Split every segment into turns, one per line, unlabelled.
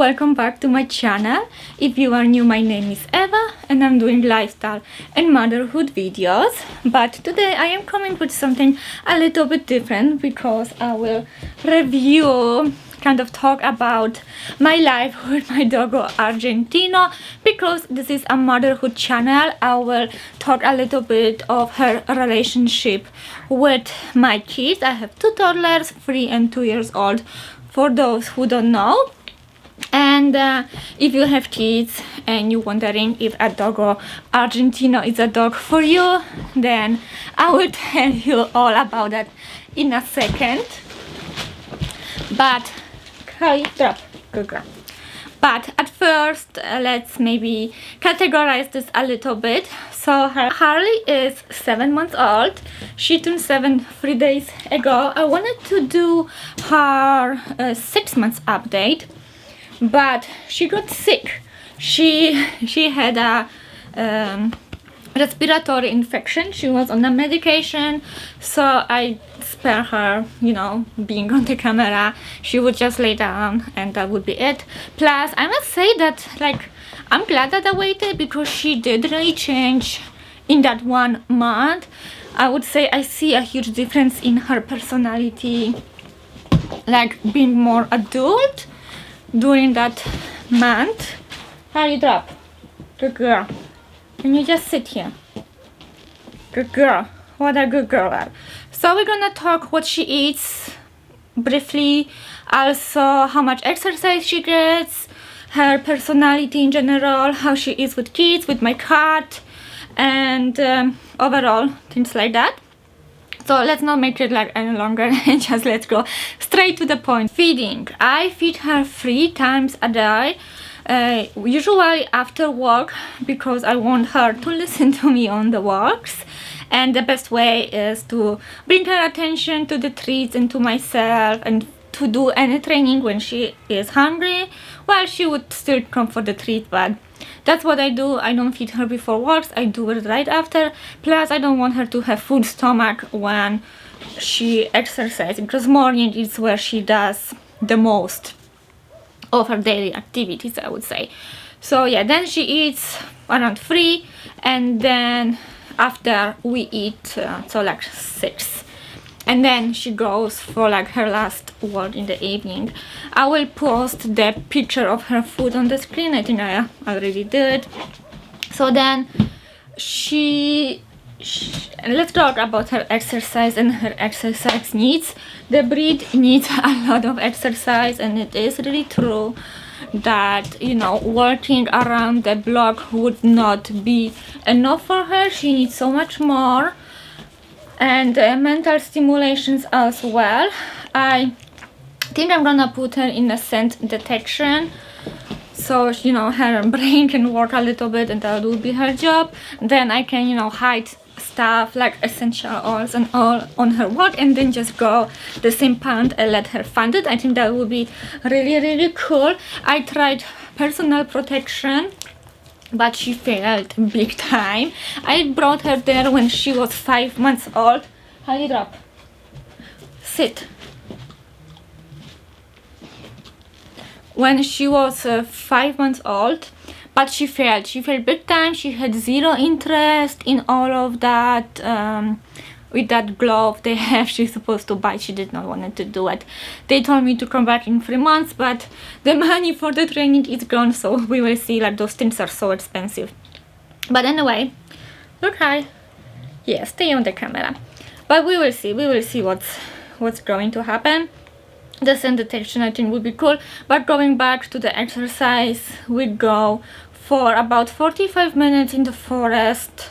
welcome back to my channel. If you are new, my name is Eva and I'm doing lifestyle and motherhood videos, but today I am coming with something a little bit different because I will review, kind of talk about my life with my Dogo Argentino. Because this is a motherhood channel, I will talk a little bit of her relationship with my kids. I have two toddlers, 3 and 2 years old, for those who don't know. And if you have kids and you're wondering if a Dogo Argentino is a dog for you, then I will tell you all about that in a second. But good girl. But at first, let's maybe categorize this a little bit. So Harley is 7 months old. She turned 7 3 days ago. I wanted to do her 6 months update, but she got sick. She had a respiratory infection. She was on a medication, so I spare her, you know, being on the camera. She would just lay down and that would be it. Plus, I must say that, like, I'm glad that I waited because she did really change in that 1 month. I would say I see a huge difference in her personality, like being more adult during that month. How you drop? Good girl. Can you just sit here? Good girl. What a good girl. So we're gonna talk what she eats briefly, also how much exercise she gets, her personality in general, how she is with kids, with my cat, and overall things like that. So let's not make it like any longer and just let's go straight to the point. Feeding. I feed her 3 times a day. Usually after work, because I want her to listen to me on the walks, and the best way is to bring her attention to the treats and to myself, and to do any training when she is hungry. Well, she would still come for the treat, but that's what I do. I don't feed her before works, I do it right after. Plus, I don't want her to have full stomach when she exercises, because morning is where she does the most of her daily activities, I would say. So yeah, then she eats around 3, and then after we eat, so like 6, and then she goes for like her last walk in the evening. I will post the picture of her food on the screen. I think I already did. So then let's talk about her exercise and her exercise needs. The breed needs a lot of exercise, and it is really true that, you know, working around the block would not be enough for her. She needs so much more, and mental stimulations as well. I think I'm gonna put her in a scent detection, so, you know, her brain can work a little bit, and that will be her job. Then I can, you know, hide stuff like essential oils and all on her walk, and then just go the same pound and let her find it. I think that would be really cool. I tried personal protection, but she failed big time. I brought her there when she was 5 months old. Hurry it up. Sit. When she was 5 months old, but she failed. She failed big time. She had zero interest in all of that. With that glove they have, she's supposed to bite. She did not want to do it. They told me to come back in 3 months, but the money for the training is gone, so we will see. Like, those things are so expensive. But anyway, look, hi. Yeah, stay on the camera. But we will see what's going to happen. The scent detection, I think, would be cool. But going back to the exercise, we go for about 45 minutes in the forest,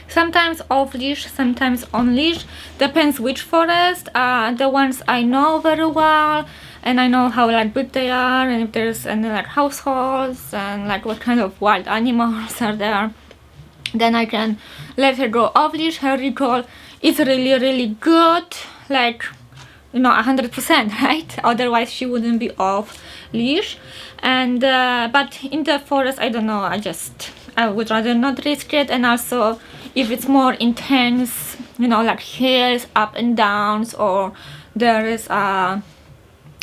sometimes off leash, sometimes on leash, depends which forest. The ones I know very well, and I know how like big they are, and if there's any like households and like what kind of wild animals are there, then I can let her go off leash. Her recall is really good, like, you know, 100%, right? Otherwise she wouldn't be off leash. And but in the forest, I don't know, I would rather not risk it. And also, if it's more intense, you know, like hills, up and downs, or there is a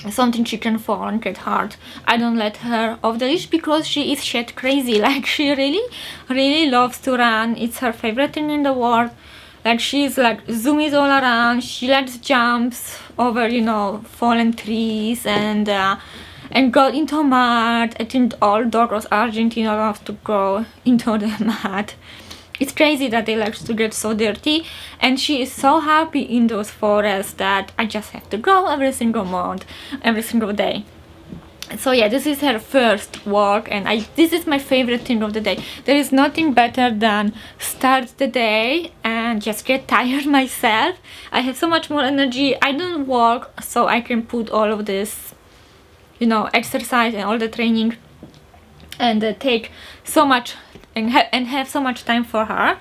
something she can fall and get hurt. I don't let her off the leash because she is shed crazy. Like, she really loves to run. It's her favorite thing in the world. Like, she's like zoomies all around. She likes jumps over, you know, fallen trees and go into mud. I think all Dogo Argentino love to go into the mud. It's crazy that they like to get so dirty, and she is so happy in those forests that I just have to go every single month, every single day. So yeah, this is her first walk, and this is my favorite thing of the day. There is nothing better than start the day and just get tired myself. I have so much more energy. I don't walk, so I can put all of this, you know, exercise and all the training and take so much and have so much time for her.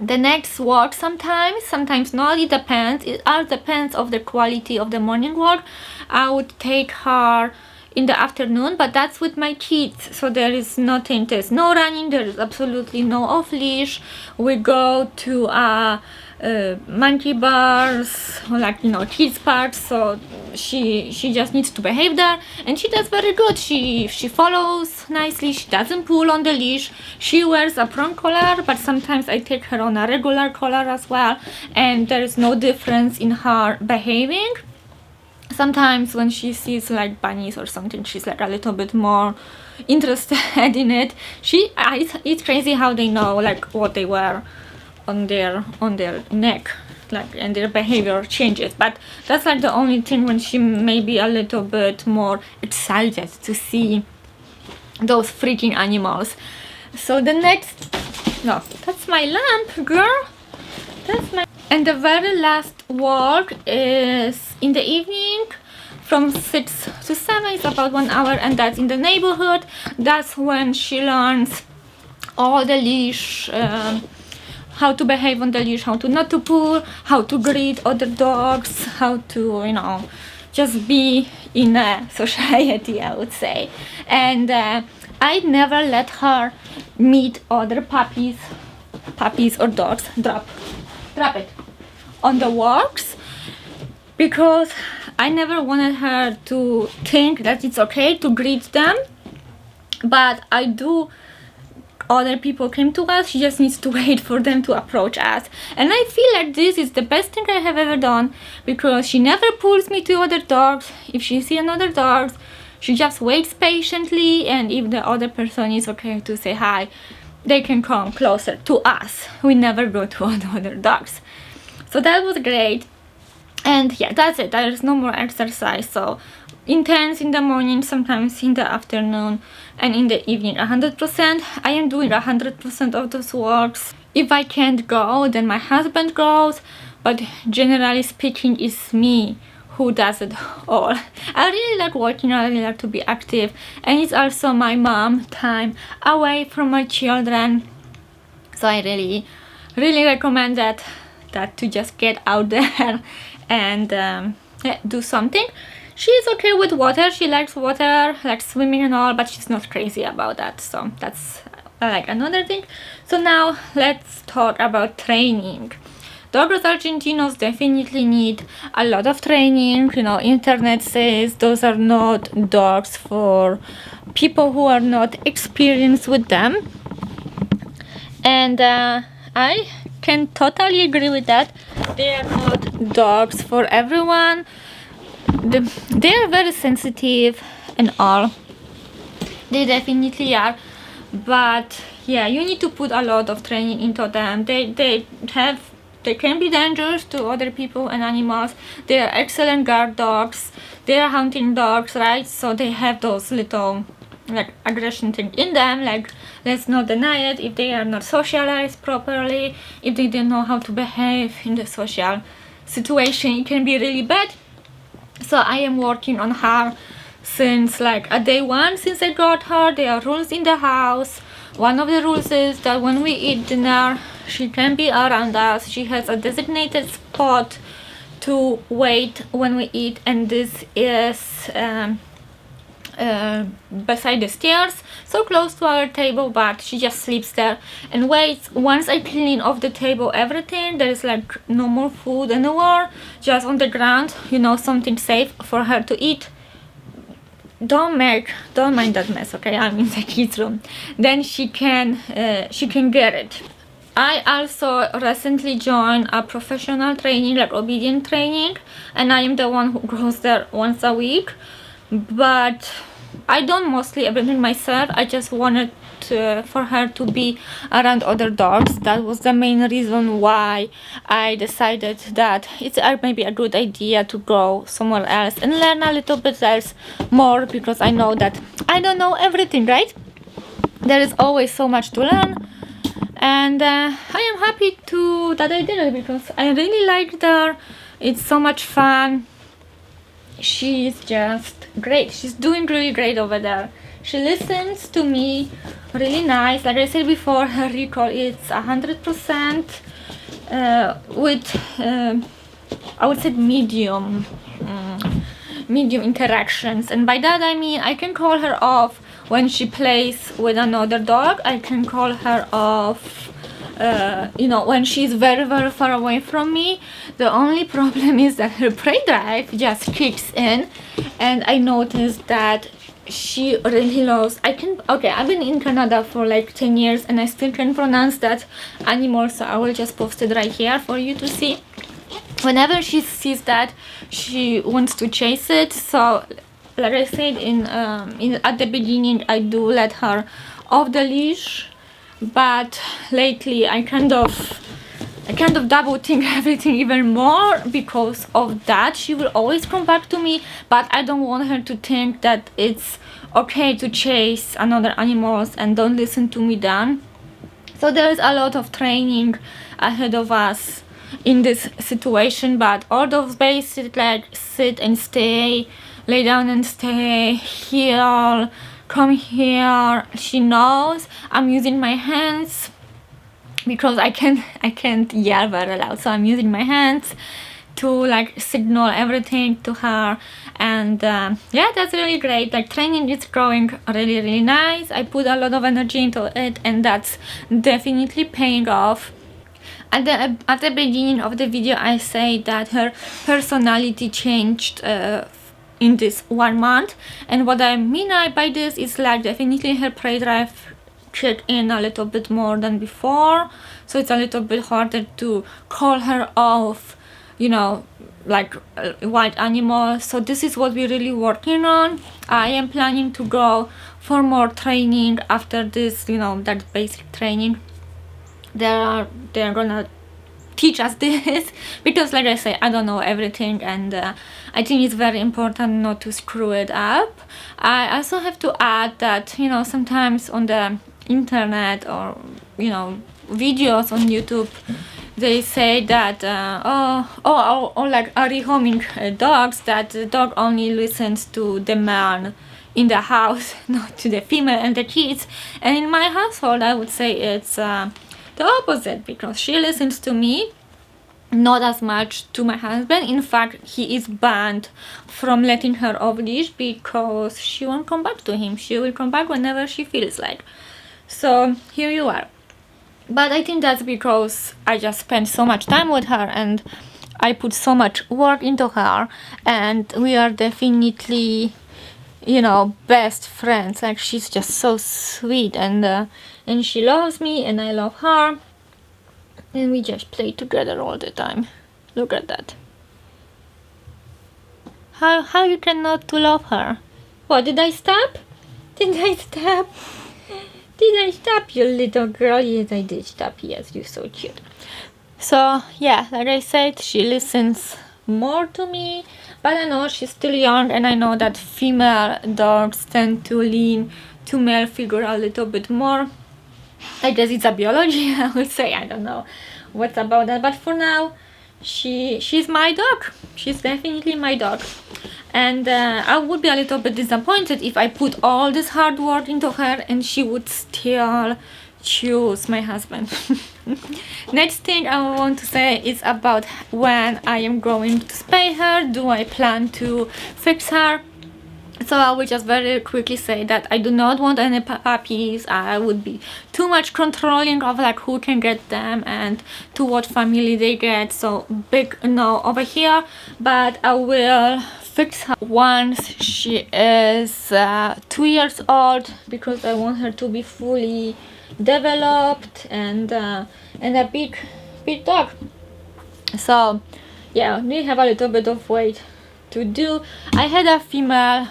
The next walk sometimes not, it depends. It all depends of the quality of the morning walk. I would take her in the afternoon, but that's with my kids, so there is nothing, there's no running, there is absolutely no off leash. We go to monkey bars, like, you know, kids parks, so she just needs to behave there, and she does very good. She follows nicely, she doesn't pull on the leash, she wears a prong collar, but sometimes I take her on a regular collar as well, and there is no difference in her behaving. Sometimes when she sees like bunnies or something, she's like a little bit more interested in it. It's crazy how they know like what they wear on their neck, like, and their behavior changes. But that's like the only thing when she may be a little bit more excited to see those freaking animals. So the next, no, that's my lamp, girl. That's my. And the very last walk is in the evening from 6 to 7. It's about 1 hour, and that's in the neighborhood. That's when she learns all the leash, how to behave on the leash, how to not to pull, how to greet other dogs, how to, you know, just be in a society, I would say. And I never let her meet other puppies or dogs. Drop it on the walks, because I never wanted her to think that it's okay to greet them. But I do. Other people came to us, she just needs to wait for them to approach us, and I feel like this is the best thing I have ever done, because she never pulls me to other dogs. If she sees another dog, she just waits patiently, and if the other person is okay to say hi, they can come closer to us. We never go to other dogs. So that was great. And yeah, that's it. There is no more exercise. So intense in the morning, sometimes in the afternoon, and in the evening 100%. I am doing 100% of those walks. If I can't go, then my husband goes, but generally speaking, it's me who does it all. I really like walking, I really like to be active, and it's also my mom time away from my children. So I really recommend that to just get out there and do something. She's okay with water, she likes water, like swimming and all, but she's not crazy about that, so that's like another thing. So now let's talk about training. Dogo Argentinos definitely need a lot of training. You know, internet says those are not dogs for people who are not experienced with them, and I can totally agree with that. They are not dogs for everyone. They are very sensitive and all. They definitely are, but yeah, you need to put a lot of training into them. They can be dangerous to other people and animals. They are excellent guard dogs. They are hunting dogs, right? So they have those little like aggression thing in them, like, let's not deny it. If they are not socialized properly, if they don't know how to behave in the social situation, it can be really bad. So I am working on her since like a day one, since I got her. There are rules in the house. One of the rules is that when we eat dinner, she can be around us. She has a designated spot to wait when we eat, and this is beside the stairs, so close to our table, but she just sleeps there and waits. Once I clean off the table everything, there is like no more food anywhere, just on the ground, you know, something safe for her to eat. Don't mind that mess, okay? I'm in the kids room. Then she can get it. I also recently joined a professional training, like obedient training, and I am the one who goes there once a week. But I don't mostly everything myself. I just wanted for her to be around other dogs. That was the main reason why I decided that it's maybe a good idea to go somewhere else and learn a little bit else more, because I know that I don't know everything, right? There is always so much to learn, and I am happy that I did it, because I really liked her. It's so much fun. She's just great. She's doing really great over there. She listens to me really nice. Like I said before, her recall is 100% with I would say medium interactions, and by that I mean I can call her off when she plays with another dog. I can call her off you know, when she's very very far away from me. The only problem is that her prey drive just kicks in, and I noticed that she really loves I've been in Canada for like 10 years and I still can pronounce that animal, so I will just post it right here for you to see. Whenever she sees that, she wants to chase it. So like I said at the beginning, I do let her off the leash, but lately I kind of double think everything even more. Because of that, she will always come back to me, but I don't want her to think that it's okay to chase another animals and don't listen to me then. So there is a lot of training ahead of us in this situation, but all those basic like sit and stay, lay down and stay, heel, come here, she knows. I'm using my hands because I can't yell very loud, so I'm using my hands to like signal everything to her. And yeah, that's really great. Like training is growing really really nice. I put a lot of energy into it, and that's definitely paying off. At the beginning of the video, I say that her personality changed in this 1 month, and what I mean by this is like definitely her prey drive kicked in a little bit more than before, so it's a little bit harder to call her off, you know, like wild animals. So this is what we're really working on. I am planning to go for more training after this, you know, that basic training. They're gonna teach us this because like I say, I don't know everything, and I think it's very important not to screw it up. I also have to add that, you know, sometimes on the internet or, you know, videos on YouTube, they say that or like rehoming dogs, that the dog only listens to the man in the house, not to the female and the kids. And in my household, I would say it's the opposite, because she listens to me, not as much to my husband. In fact, he is banned from letting her off leash because she won't come back to him. She will come back whenever she feels like. So here you are. But I think that's because I just spent so much time with her and I put so much work into her, and we are definitely, you know, best friends. Like she's just so sweet, and she loves me and I love her, and we just play together all the time. Look at that. How you cannot to love her? What, did I stop? Did I stop? Did I stop, you little girl? Yes, I did stop. Yes, you're so cute. So yeah, like I said, she listens more to me, but I know she's still young, and I know that female dogs tend to lean to male figure a little bit more. I guess it's a biology, I would say. I don't know what's about that, but for now, she's my dog. She's definitely my dog. And I would be a little bit disappointed if I put all this hard work into her and she would still choose my husband. Next thing I want to say is about when I am going to spay her. Do I plan to fix her? So I will just very quickly say that I do not want any puppies. I would be too much controlling of like who can get them and to what family they get. So big no over here. But I will fix her once she is 2 years old, because I want her to be fully developed and a big dog. So yeah, we have a little bit of weight to do. I had a female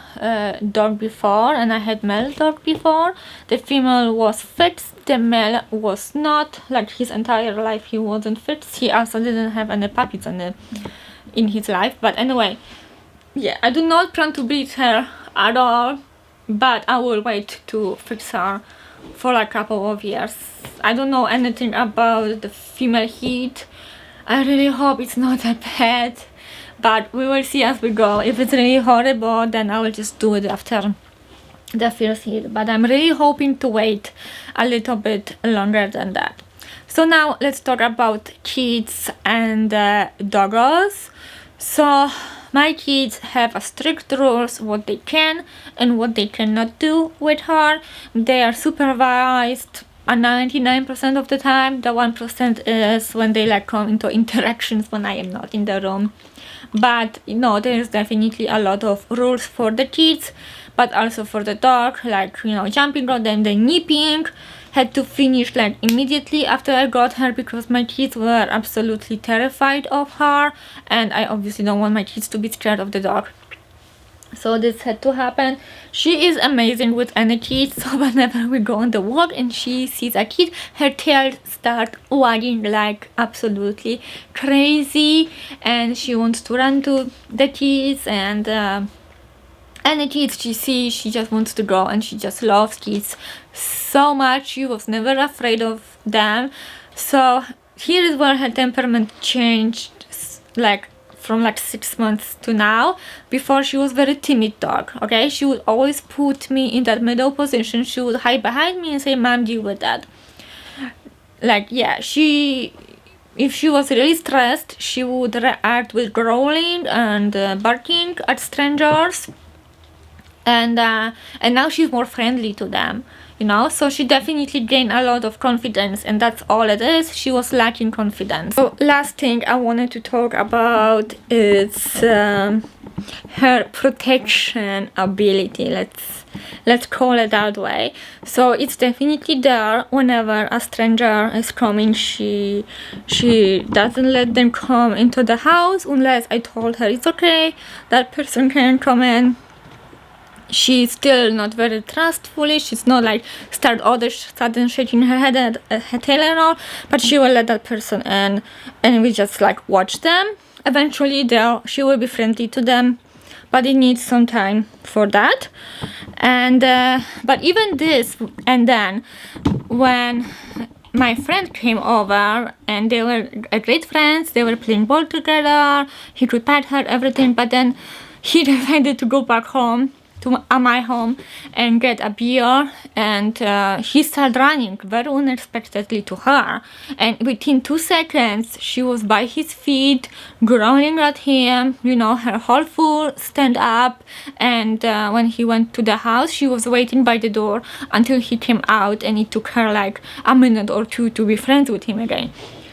dog before, and I had male dog before. The female was fixed, the male was not. Like his entire life he wasn't fixed. He also didn't have any puppies in his life. But anyway, yeah, I do not plan to breed her at all, but I will wait to fix her for like a couple of years. I don't know anything about the female heat. I really hope it's not that bad, but we will see as we go. If it's really horrible, then I will just do it after the first heat. But I'm really hoping to wait a little bit longer than that. So now let's talk about kids and doggos. So my kids have a strict rules what they can and what they cannot do with her. They are supervised 99% of the time. The 1% is when they like come into interactions when I am not in the room. But you know, there is definitely a lot of rules for the kids, but also for the dog, like, you know, jumping on them, the nipping had to finish like immediately after I got her, because my kids were absolutely terrified of her, and I obviously don't want my kids to be scared of the dog. So this had to happen. She is amazing with any kid, so whenever we go on the walk and she sees a kid, her tail starts wagging like absolutely crazy, and she wants to run to the kids, and any kids she sees, she just wants to go, and she just loves kids so much. She was never afraid of them. So here is where her temperament changed, like from like 6 months to now. Before, she was very timid dog, okay? She would always put me in that middle position. She would hide behind me and say, "Mom, deal with that." Like, yeah, if she was really stressed, she would react with growling and barking at strangers. And now she's more friendly to them, you know. So she definitely gained a lot of confidence, and that's all it is. She was lacking confidence. So last thing I wanted to talk about is her protection ability. Let's call it that way. So it's definitely there. Whenever a stranger is coming, she doesn't let them come into the house unless I told her it's okay, that person can come in. She's still not very trustfully. She's not like start all the sudden shaking her head at her tail and all, but she will let that person in, and we just like watch them. Eventually she will be friendly to them, but it needs some time for that. And but even this, and then when my friend came over, and they were great friends, they were playing ball together, he could pet her, everything, but then he decided to go back home to my home and get a beer, and he started running very unexpectedly to her, and within 2 seconds she was by his feet, growling at him, you know, her whole foot stand up. And when he went to the house, she was waiting by the door until he came out, and it took her like a minute or two to be friends with him again.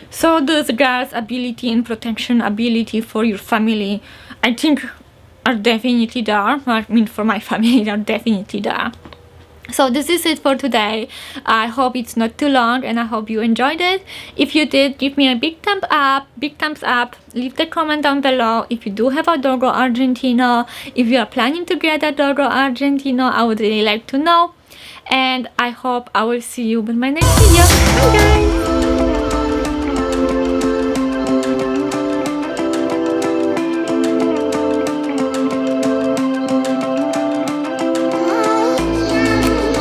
So this girl's ability and protection ability for your family, I think, are definitely there. I mean, for my family, are definitely there. So this is it for today. I hope it's not too long, and I hope you enjoyed it. If you did, give me a big thumbs up. Leave the comment down below if you do have a Dogo Argentino. If you are planning to get a Dogo Argentino, I would really like to know. And I hope I will see you in my next video. Bye guys!